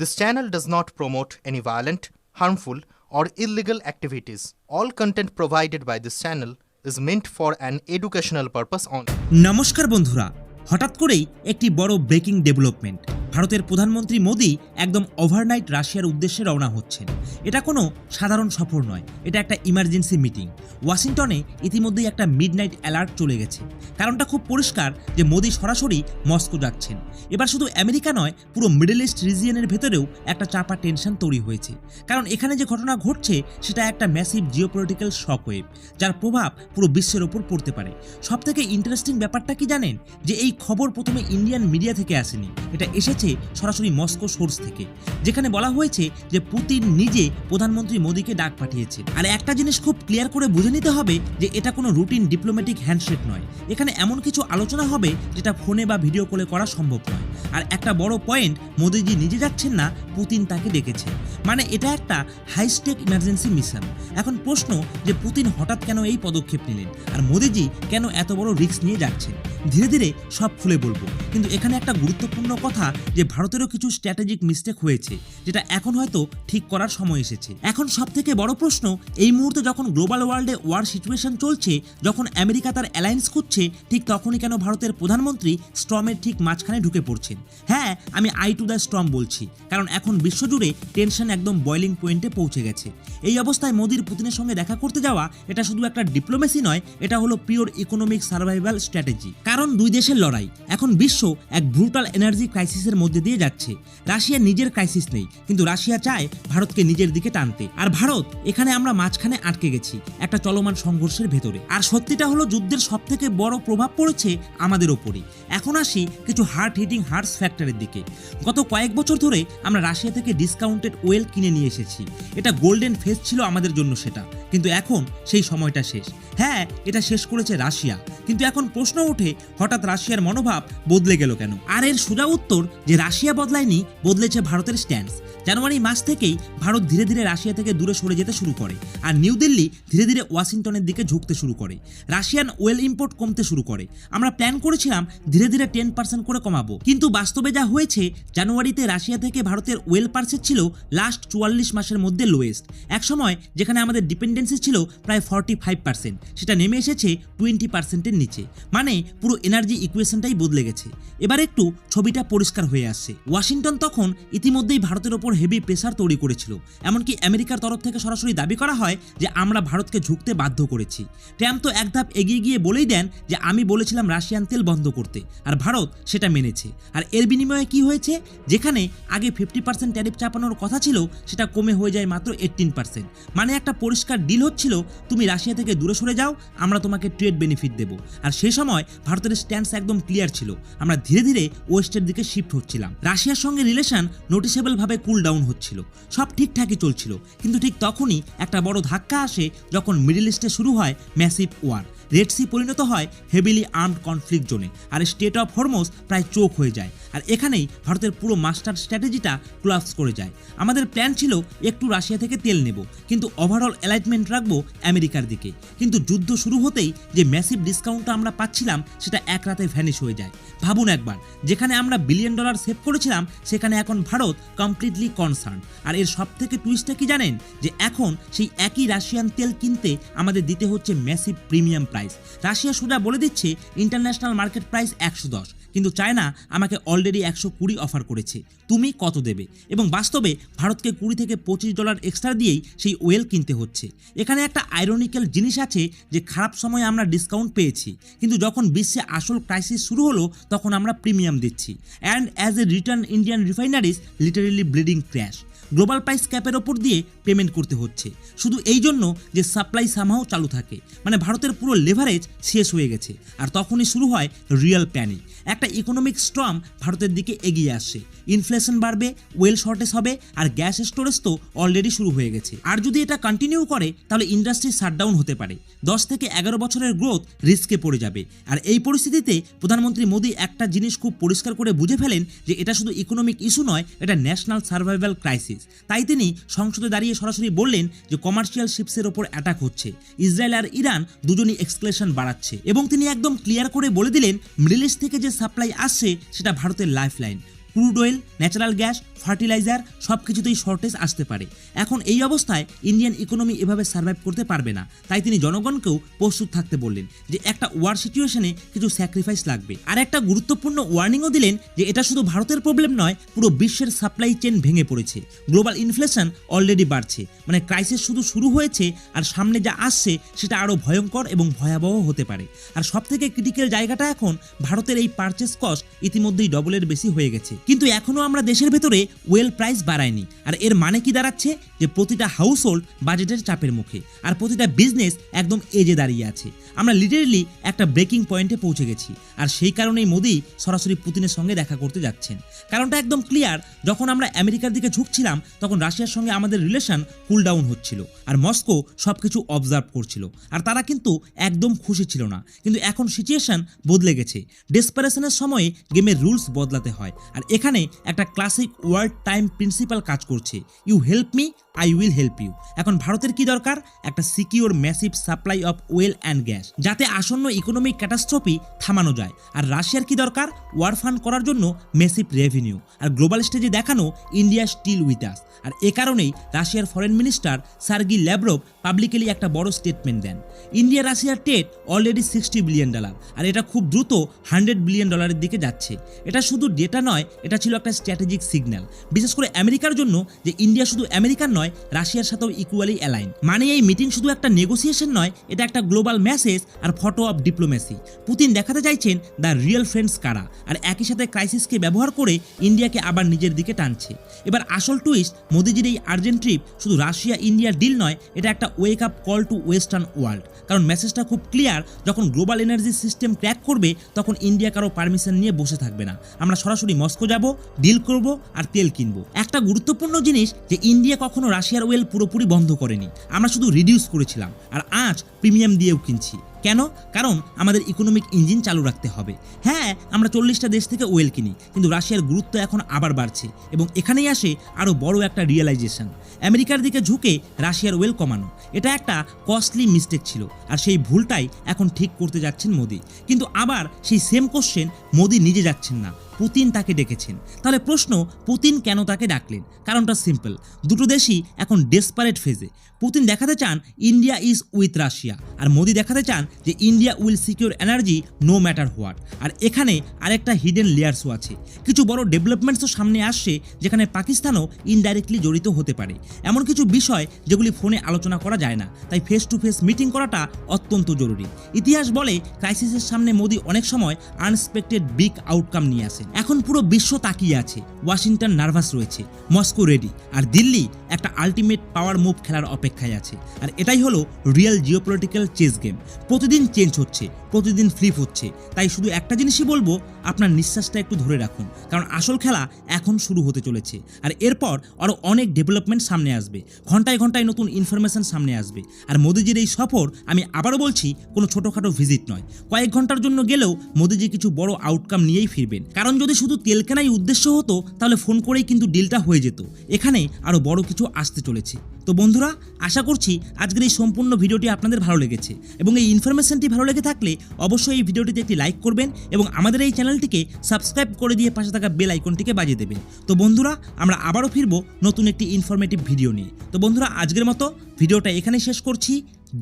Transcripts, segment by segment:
This channel does not promote any violent, harmful, or illegal activities. All content provided by this channel is meant for an educational purpose only. নমস্কার বন্ধুরা, হঠাৎ করেই একটি বড় breaking development. ভারতের প্রধানমন্ত্রী মোদি একদম ওভারনাইট রাশিয়ার উদ্দেশ্যে রওনা হচ্ছেন। এটা কোনো সাধারণ সফর নয়, এটা একটা ইমার্জেন্সি মিটিং। ওয়াশিংটনে ইতিমধ্যেই একটা মিডনাইট অ্যালার্ট চলে গেছে। কারণটা খুব পরিষ্কার যে মোদি সরাসরি মস্কো যাচ্ছেন। এবার শুধু আমেরিকা নয়, পুরো মিডল ইস্ট রিজিয়নের ভেতরেও একটা চাপা টেনশন তৈরি হয়েছে। কারণ এখানে যে ঘটনা ঘটছে সেটা একটা ম্যাসিভ জিওপলিটিক্যাল শকওয়েভ, যার প্রভাব পুরো বিশ্বের ওপর পড়তে পারে। সবথেকে ইন্টারেস্টিং ব্যাপারটা কি জানেন? যে এই খবর প্রথমে ইন্ডিয়ান মিডিয়া থেকে আসেনি, এটা এসেছে সরাসরি মস্কো সোর্স থেকে, যেখানে বলা হয়েছে যে পুতিন নিজে প্রধানমন্ত্রী মোদিকে ডাক পাঠিয়েছে। আর একটা জিনিস খুব ক্লিয়ার করে বুঝে নিতে হবে যে এটা কোনো রুটিন ডিপ্লোম্যাটিক হ্যান্ডশেক নয়। এখানে এমন কিছু আলোচনা হবে যেটা ফোনে বা ভিডিও কলে করা সম্ভব নয়। আর একটা বড় পয়েন্ট, মোদিজি নিজে যাচ্ছেন না, পুতিন তাকে ডেকেছে। মানে এটা একটা হাইস্টেক ইমার্জেন্সি মিশন। এখন প্রশ্ন যে পুতিন হঠাৎ কেন এই পদক্ষেপ নিলেন, আর মোদিজি কেন এত বড় রিস্ক নিয়ে যাচ্ছেন? ধীরে ধীরে সব খুলে বলবো, কিন্তু এখানে একটা গুরুত্বপূর্ণ কথা যে ভারতেরও কিছু স্ট্র্যাটেজিক মিস্টেক হয়েছে, যেটা এখন হয়তো ঠিক করার সময় এসেছে। এখন সব থেকে বড় প্রশ্ন, এই মুহূর্তে যখন গ্লোবাল ওয়ার্ল্ডে ওয়ার সিচুয়েশন চলছে, যখন আমেরিকা তার অ্যালায়েন্স খুঁজছে, ঠিক তখনই কেন ভারতের প্রধানমন্ত্রী স্টর্মের ঠিক মাঝখানে ঢুকে পড়ছেন? হ্যাঁ, আমি আই টু দ্য স্টর্ম বলছি, কারণ এখন বিশ্বজুড়ে টেনশন একদম বয়লিং পয়েন্টে পৌঁছে গেছে। এই অবস্থায় মোদির পুতিনের সঙ্গে দেখা করতে যাওয়া এটা শুধু একটা ডিপ্লোমেসি নয়, এটা হলো পিওর ইকোনমিক সার্ভাইভাল স্ট্র্যাটেজি। কারণ দুই দেশের লড়াই। এখন বিশ্ব এক ব্রুটাল এনার্জি ক্রাইসিসের মধ্যে দিয়ে যাচ্ছে। রাশিয়া নিজের ক্রাইসিস নেই, কিন্তু রাশিয়া চায় ভারতকে নিজের দিকে টানতে। আর ভারত এখানে আমরা মাঝখানে আটকে গেছি একটা চলমান সংঘর্ষের ভেতরে। আর সত্যিটা হলো যুদ্ধের সব থেকে বড় প্রভাব পড়েছে আমাদের ওপরই। এখন আসি কিছু হার্ট হিটিং হার্টস ফ্যাক্টরের দিকে। গত কয়েক বছর ধরে আমরা রাশিয়া থেকে ডিসকাউন্টেড ওয়েল কিনে নিয়ে এসেছি। এটা গোল্ডেন ফেজ ছিল আমাদের জন্য সেটা, কিন্তু এখন সেই সময়টা শেষ। হ্যাঁ, এটা শেষ করেছে রাশিয়া, কিন্তু এখন প্রশ্ন ওঠে হঠাৎ রাশিয়ার মনোভাব বদলে গেল কেন? আর এর সোজা উত্তর যে রাশিয়া বদলায়নি, বদলেছে ভারতের স্ট্যান্স। জানুয়ারি মাস থেকেই ভারত ধীরে ধীরে রাশিয়া থেকে দূরে সরে যেতে শুরু করে, আর নিউ দিল্লি ধীরে ধীরে ওয়াশিংটনের দিকে ঝুঁকতে শুরু করে। রাশিয়ান ওয়েল ইম্পোর্ট কমতে শুরু করে। আমরা প্ল্যান করেছিলাম ধীরে ধীরে 10% করে কমাবো, কিন্তু বাস্তবে যা হয়েছে, জানুয়ারিতে রাশিয়া থেকে ভারতের ওয়েল পারচেজ ছিল লাস্ট 44 মাসের মধ্যে লোয়েস্ট। এক সময় যেখানে আমাদের ডিপেন্ডেন্সি ছিল প্রায় 45%, সেটা নেমে এসেছে 20%-এর নিচে। মানে পুরো এনার্জি ইকুয়েশনটাই বদলে গেছে। এবার একটু ছবিটা পরিষ্কার হয়ে আসছে। ওয়াশিংটন তখন ইতিমধ্যেই ভারতের ওপর হেভি প্রেসার তৈরি করেছিল। এমনকি আমেরিকার তরফ থেকে সরাসরি দাবি করা হয় যে আমরা ভারতকে ঝুঁকতে বাধ্য করেছি। ট্রাম্প তো এক ধাপ এগিয়ে গিয়ে বলেই দেন যে আমি বলেছিলাম রাশিয়ান তেল বন্ধ করতে, আর ভারত সেটা মেনেছে। আর এর বিনিময়ে কি হয়েছে? যেখানে আগে 50% ট্যারিফ চাপানোর কথা ছিল, সেটা কমে হয়ে যায় মাত্র 18%। মানে একটা পরিষ্কার ডিল হচ্ছিল, তুমি রাশিয়া থেকে দূরে সরে যাও, আমরা তোমাকে ট্রেড বেনিফিট দেব। আর সেই সময় ভারতের স্ট্যান্স একদম ক্লিয়ার ছিল, আমরা ধীরে ধীরে ওয়েস্টের দিকে শিফট হচ্ছিলাম। রাশিয়ার সঙ্গে রিলেশন নোটিসেবল ভাবে কুল ডাউন হচ্ছিল, সব ঠিকঠাকই চলছিল। কিন্তু ঠিক তখনই একটা বড় ধাক্কা আসে, যখন মিডল ইস্টে শুরু হয় ম্যাসিভ ওয়ার। রেড সি পরিণত হয় হেভিলি আর্মড কনফ্লিক্ট জোনে, আর স্টেট অফ হরমোজ প্রায় চোখ হয়ে যায়। আর এখানেই ভারতের পুরো মাস্টার স্ট্র্যাটেজিটা কোলাপস করে যায়। আমাদের প্ল্যান ছিল একটু রাশিয়া থেকে তেল নেব, কিন্তু ওভারঅল অ্যালাইনমেন্ট রাখবো আমেরিকার দিকে। কিন্তু যুদ্ধ শুরু হতেই যে ম্যাসিভ ডিসকাউন্টটা আমরা পাচ্ছিলাম, সেটা এক রাতে ভ্যানিশ হয়ে যায়। ভাবুন একবার, যেখানে আমরা $1 বিলিয়ন সেভ করেছিলাম, সেখানে এখন ভারত কমপ্লিটলি কনসার্ন। আর এর সব থেকে টুইস্টটা কি জানেন? যে এখন সেই একই রাশিয়ান তেল কিনতে আমাদের দিতে হচ্ছে ম্যাসিভ প্রিমিয়াম প্রাইস। রাশিয়া সোজা বলে দিচ্ছে ইন্টারন্যাশনাল মার্কেট প্রাইস 110, কিন্তু চায়না আমাকে অলরেডি 120 অফার করেছে, তুমি কত দেবে? এবং বাস্তবে ভারতকে $20 থেকে $25 এক্সট্রা দিয়েই সেই ওয়েল কিনতে হচ্ছে। এখানে একটা আইরনিক্যাল জিনিস আছে যে খারাপ সময়ে আমরা ডিসকাউন্ট পেয়েছি, কিন্তু যখন বিশ্বে আসল ক্রাইসিস শুরু হলো, তখন আমরা প্রিমিয়াম দিচ্ছি। And as a return Indian refineries literally bleeding crash. Global price ক্যাপের ওপর দিয়ে পেমেন্ট করতে হচ্ছে, শুধু এই জন্য যে সাপ্লাই সামহাও চালু থাকে। মানে ভারতের পুরো লেভারেজ শেষ হয়ে গেছে। আর তখনই শুরু হয় রিয়েল প্যানিক। একটা ইকোনমিক স্টর্ম ভারতের দিকে এগিয়ে আসছে। ইনফ্লেশন বাড়বে, ওয়েল শর্টেজ হবে, আর গ্যাস স্টোরেজ তো অলরেডি শুরু হয়ে গেছে। আর যদি এটা কন্টিনিউ করে, তাহলে ইন্ডাস্ট্রি শাটডাউন হতে পারে। 10 থেকে 11 বছরের গ্রোথ রিস্কে পড়ে যাবে। আর এই পরিস্থিতিতে প্রধানমন্ত্রী মোদি একটা জিনিস খুব পরিষ্কার করে বুঝে ফেলেন যে এটা শুধু ইকোনমিক ইস্যু নয়, এটা ন্যাশনাল সার্ভাইভাল ক্রাইসিস। তাই তিনি সংসদে দাঁড়িয়ে সরাসরি বললেন যে কমার্শিয়াল শিপসের ওপর অ্যাটাক হচ্ছে, ইসরায়েল আর ইরান দুজনই এক্সক্লেশন বাড়াচ্ছে। এবং তিনি একদম ক্লিয়ার করে বলে দিলেন মিডল ইস্ট থেকে যে সাপ্লাই আসছে সেটা ভারতের lifeline. Crude oil, natural gas, fertiliser সব কিছুতেই শর্টেজ আসতে পারে। এখন এই অবস্থায় ইন্ডিয়ান ইকোনমি এভাবে সার্ভাইভ করতে পারবে না, তাই তিনি জনগণকেও প্রস্তুত থাকতে বললেন যে একটা ওয়ার সিচুয়েশনে কিছু স্যাক্রিফাইস লাগবে। আর একটা গুরুত্বপূর্ণ ওয়ার্নিংও দিলেন যে এটা শুধু ভারতের প্রবলেম নয়, পুরো বিশ্বের সাপ্লাই চেইন ভেঙে পড়েছে। গ্লোবাল ইনফ্লেশন অলরেডি বাড়ছে, মানে ক্রাইসিস শুধু শুরু হয়েছে আর সামনে যা আসছে সেটা আরও ভয়ঙ্কর এবং ভয়াবহ হতে পারে। আর সবথেকে ক্রিটিক্যাল জায়গাটা এখন ভারতের এই পারচেস কস্ট ইতিমধ্যেই ডবলের বেশি হয়ে গেছে, কিন্তু এখনও আমরা দেশের ভেতরে ওয়েল প্রাইস বাড়ায়নি। আর এর মানে কি দাঁড়াচ্ছে যে প্রতিটা হাউস হোল্ড বাজেটের চাপের মুখে, আর প্রতিটা বিজনেস একদম এজে দাঁড়িয়ে আছে। আমরা লিটারেলি একটা ব্রেকিং পয়েন্টে পৌঁছে গেছি, আর সেই কারণেই মোদি সরাসরি পুতিনের সঙ্গে দেখা করতে যাচ্ছেন। কারণটা একদম ক্লিয়ার, যখন আমরা আমেরিকার দিকে ঝুঁকছিলাম তখন রাশিয়ার সঙ্গে আমাদের রিলেশন কুল ডাউন হচ্ছিল, আর মস্কো সবকিছু অবজার্ভ করছিল, আর তারা কিন্তু একদম খুশি ছিল না। কিন্তু এখন সিচুয়েশন বদলে গেছে। ডেসপারেশনের সময়ে গেমের রুলস বদলাতে হয়, আর এখানে একটা ক্লাসিক ওয়ার্ড টাইম প্রিন্সিপাল কাজ করছে, you help me, I will help you. এখন ভারতের কি দরকার? একটা secure massive supply of oil and gas, যাতে আসন্ন ইকোনমিক ক্যাটাস্ট্রফি থামানো যায়। আর রাশিয়ার কি দরকার? ওয়ার ফান্ড করার জন্য মেসিভ রেভিনিউ, আর গ্লোবাল স্টেজে দেখানো ইন্ডিয়া স্টিল উইথ আস। আর এ কারণেই রাশিয়ার foreign minister Sergei Lavrov publicly একটা বড় স্টেটমেন্ট দেন, ইন্ডিয়া রাশিয়ার ট্রেড অলরেডি $60 বিলিয়ন, আর এটা খুব দ্রুত $100 বিলিয়ন দিকে যাচ্ছে। এটা শুধু ডেটা নয়, এটা ছিল একটা স্ট্র্যাটেজিক সিগন্যাল, বিশেষ করে আমেরিকার জন্য, যে ইন্ডিয়া শুধু আমেরিকার নয়, রাশিয়ার সাথেও ইকুয়ালি অ্যালাইন। মানে এই মিটিং শুধু একটা নেগোসিয়েশন নয়, এটা একটা গ্লোবাল মেসেজ আর ফটো অফ ডিপ্লোমেসি। পুতিন দেখাতে চাইছেন দ্য রিয়েল ফ্রেন্ডস কারা, আর একই সাথে ক্রাইসিসকে ব্যবহার করে ইন্ডিয়াকে আবার নিজের দিকে টানছে। এবার আসল টুইস্ট, মোদিজির এই আর্জেন্ট ট্রিপ শুধু রাশিয়া ইন্ডিয়ার ডিল নয়, এটা একটা wake up call to western world. কারণ মেসেজটা খুব ক্লিয়ার, যখন গ্লোবাল এনার্জি সিস্টেম ক্র্যাক করবে তখন ইন্ডিয়া কারো পারমিশন নিয়ে বসে থাকবে না। আমরা সরাসরি মস্কো যাব, ডিল করব আর তেল কিনবো। একটা গুরুত্বপূর্ণ জিনিস যে ইন্ডিয়া কখনো রাশিয়ার ওয়েল পুরোপুরি বন্ধ করেনি, আমরা শুধু রিডিউস করেছিলাম, আর আজ প্রিমিয়াম দিয়েও কিনছি। কেন? কারণ আমাদের ইকোনমিক ইঞ্জিন চালু রাখতে হবে। হ্যাঁ, আমরা 40টা দেশ থেকে ওয়েল কিনি, কিন্তু রাশিয়ার গুরুত্ব এখন আবার বাড়ছে, এবং এখানেই আসে আরও বড় একটা রিয়েলাইজেশন, আমেরিকার দিকে ঝুঁকে রাশিয়ার ওয়েল কমানো। এটা একটা কস্টলি মিস্টেক ছিল, আর সেই ভুলটাই এখন ঠিক করতে যাচ্ছেন মোদি। কিন্তু আবার সেই সেম কোশ্চেন, মোদি নিজে যাচ্ছেন না, পুতিন তাকে ডেকেছেন। তাহলে প্রশ্ন, পুতিন কেন তাকে ডাকলেন? কারণটা সিম্পল, দুটো দেশই এখন ডেসপারেট ফেজে। পুতিন দেখাতে চান ইন্ডিয়া ইজ উইথ রাশিয়া, আর মোদি দেখাতে চান যে India will secure energy no matter what. আর এখানে আরেকটা হিডেন লেয়ার্সও আছে, কিছু বড় ডেভেলপমেন্টসও সামনে আসছে, যেখানে পাকিস্তানও ইনডাইরেক্টলি জড়িত হতে পারে। এমন কিছু বিষয় যেগুলি ফোনে আলোচনা করা যায় না, তাই ফেস টু ফেস মিটিং করাটা অত্যন্ত জরুরি। ইতিহাস বলে ক্রাইসিসের সামনে মোদি অনেক সময় আনএক্সপেক্টেড বিগ আউটকাম নিয়ে আসেন। এখন পুরো বিশ্ব তাকিয়ে আছে, ওয়াশিংটন নার্ভাস রয়েছে, মস্কো রেডি, আর দিল্লি একটা আলটিমেট পাওয়ার মুভ খেলার অপেক্ষায় আছে। আর এটাই হলো রিয়েল জিওপলিটিক্যাল চেস গেম। প্রতিদিন চেঞ্জ হচ্ছে, প্রতিদিন ফ্লিপ হচ্ছে। তাই শুধু একটা জিনিসই বলবো, আপনার নিঃশ্বাসটা একটু ধরে রাখুন, কারণ আসল খেলা এখন শুরু হতে চলেছে। আর এরপর আরও অনেক ডেভেলপমেন্ট সামনে আসবে, ঘন্টায় ঘন্টায় নতুন ইনফরমেশন সামনে আসবে। আর মোদিজির এই সফর, আমি আবারও বলছি, কোনো ছোটোখাটো ভিজিট নয়, কয়েক ঘন্টার জন্য গেলেও মোদিজি কিছু বড় আউটকাম নিয়েই ফিরবেন। কারণ যদি শুধু তেল কেনাই উদ্দেশ্য হতো, তাহলে ফোন করেই কিন্তু ডিলটা হয়ে যেত। এখানে আরও বড় কিছু আসতে চলেছে। তো বন্ধুরা, আশা করছি আজকের এই সম্পূর্ণ ভিডিওটি আপনাদের ভালো লেগেছে, এবং এই ইনফরমেশনটি ভালো লেগে থাকলে অবশ্যই এই ভিডিওটিতে একটি লাইক করবেন, এবং আমাদের এই চ্যানেলটিকে সাবস্ক্রাইব করে দিয়ে পাশে থাকা বেল আইকনটিকে বাজিয়ে দেবেন। তো বন্ধুরা, আমরা আবারও ফিরবো নতুন একটি ইনফরমেটিভ ভিডিও নিয়ে। তো বন্ধুরা, আজকের মতো ভিডিওটা এখানেই শেষ করছি।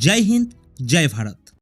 জয় হিন্দ, জয় ভারত।